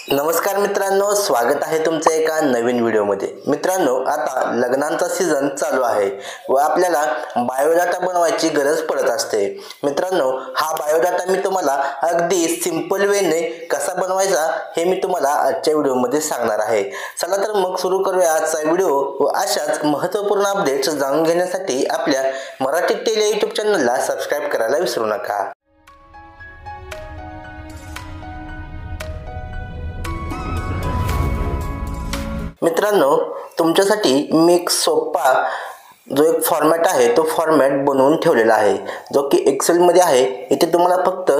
नमस्कार मित्रांनो, स्वागत आहे तुमचं एका नवीन व्हिडिओमध्ये। मित्रांनो, आता लग्नांचा सीझन चालू आहे व आपल्याला बायोडाटा बनवायची गरज पडत असते। मित्रांनो, हा बायोडाटा मी तुम्हाला अगदी सिंपल वेने कसा बनवायचा हे मी तुम्हाला आजच्या व्हिडिओमध्ये सांगणार आहे। चला तर मग सुरू करूया आजचा व्हिडिओ व अशाच महत्त्वपूर्ण अपडेट्स जाणून घेण्यासाठी आपल्या मराठी टेली यूट्यूब चॅनलला सबस्क्राइब करायला विसरू नका। मित्रांनो, तुमच्यासाठी मी एक सोपा जो एक फॉर्मॅट आहे तो फॉर्मॅट बनवून ठेवलेला आहे, जो की एक्सेल मध्ये आहे। इथे तुम्हाला फक्त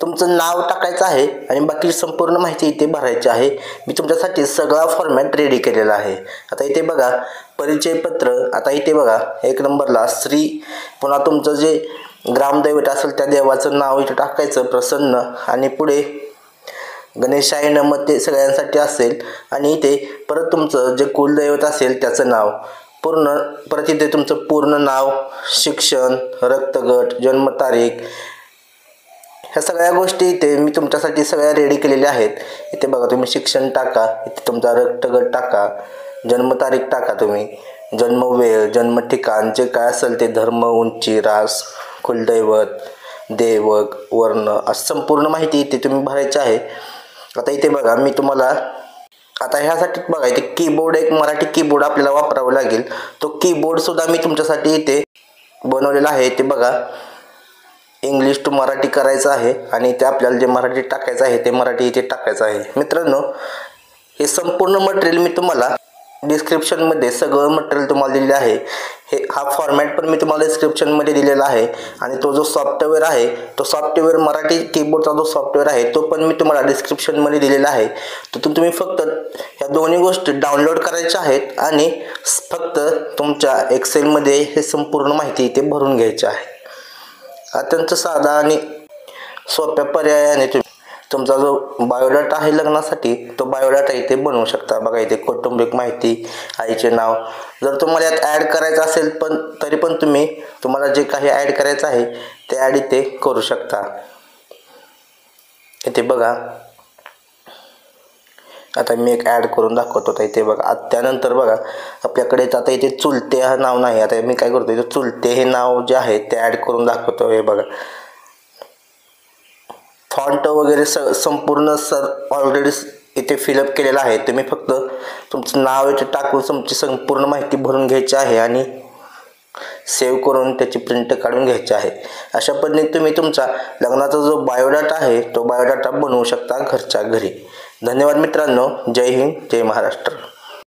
तुमचं नाव टाकायचं आहे आणि बाकी संपूर्ण माहिती इथे भरायची आहे। मी तुमच्यासाठी सगळा फॉर्मॅट रेडी केलेला आहे। आता इथे बघा परिचय पत्र, आता इथे बघा एक नंबरला श्री, पुन्हा तुमचं जे ग्रामदैवत असेल त्या देवाचं नाव इथे टाकायचं प्रसन्न, आणि पुढे गणेशाय नमः ते सगळ्यांसाठी असेल, आणि इथे परत तुमचं जे कुलदैवत असेल त्याचं नाव पूर्ण, परत इथे तुमचं पूर्ण नाव, शिक्षण, रक्तगट, जन्मतारीख, ह्या सगळ्या गोष्टी इथे मी तुमच्यासाठी सगळ्या रेडी केलेल्या आहेत। इथे बघा तुम्ही शिक्षण टाका, इथे तुमचा रक्तगट टाका, जन्मतारीख टाका, तुम्ही जन्मवेळ, जन्म ठिकाण जे काय असेल ते, धर्म, उंची, रास, कुलदैवत, देवक, वर्ण, असं संपूर्ण माहिती इथे तुम्ही भरायची आहे। आता इथे बघा मी तुम्हाला आता ह्यासाठी बघा इथे कीबोर्ड, एक मराठी कीबोर्ड आपल्याला वापरावा लागेल। तो कीबोर्ड सुद्धा मी तुमच्यासाठी इथे बनवलेला आहे। ते बघा इंग्लिश टू मराठी करायचं आहे आणि इथे आपल्याला जे मराठी टाकायचं आहे ते मराठी इथे टाकायचं आहे। मित्रांनो, हे संपूर्ण मटेरियल मी तुम्हाला डिस्क्रिप्शन मध्ये सगळं मटेरियल तुम्हाला दिलेलं आहे। हा फॉर्मॅट पण मी तुम्हाला डिस्क्रिप्शन मध्ये दिलेला आहे, आणि तो जो सॉफ्टवेअर आहे तो सॉफ्टवेअर मराठी कीबोर्डचा जो सॉफ्टवेअर आहे तो पण मी तुम्हाला डिस्क्रिप्शन मध्ये दिलेला आहे। तिथून तुम्ही फक्त ह्या दोन्ही गोष्टी डाउनलोड करायच्या आहेत आणि फक्त तुमच्या एक्सेल मध्ये हे संपूर्ण माहिती इथे भरून घ्यायची आहे। अत्यंत साधा आणि सोप्या पर्यायाने तुम्ही तुमचा जो बायोडाटा आहे लग्नासाठी तो बायोडाटा इथे बनवू शकता। बघा इथे कौटुंबिक माहिती, आईचे नाव, जर तुम्हाला यात ॲड करायचं असेल पण तरी पण तुम्हाला जे काही ॲड करायचं आहे ते ॲड इथे करू शकता। इथे बघा आता मी एक ॲड करून दाखवतो। तर इथे बघा त्यानंतर बघा आपल्याकडे आता इथे चुलते हा नाव नाही, आता मी काय करतो इथे चुलते हे नाव जे आहे ते ॲड करून दाखवतो। हे बघा फॉन्ट वगैरे संपूर्ण ऑलरेडी इथे फिलअप केलेला आहे। तुम्ही फक्त तुमचं नाव इथे टाकून तुमची संपूर्ण माहिती भरून घ्यायची आहे आणि सेव्ह करून त्याची प्रिंट काढून घ्यायची आहे। अशा पद्धतीने तुम्ही तुमचा लग्नाचा जो बायोडाटा आहे तो बायोडाटा बनवू शकता घरच्या घरी। धन्यवाद मित्रांनो, जय हिंद, जय महाराष्ट्र।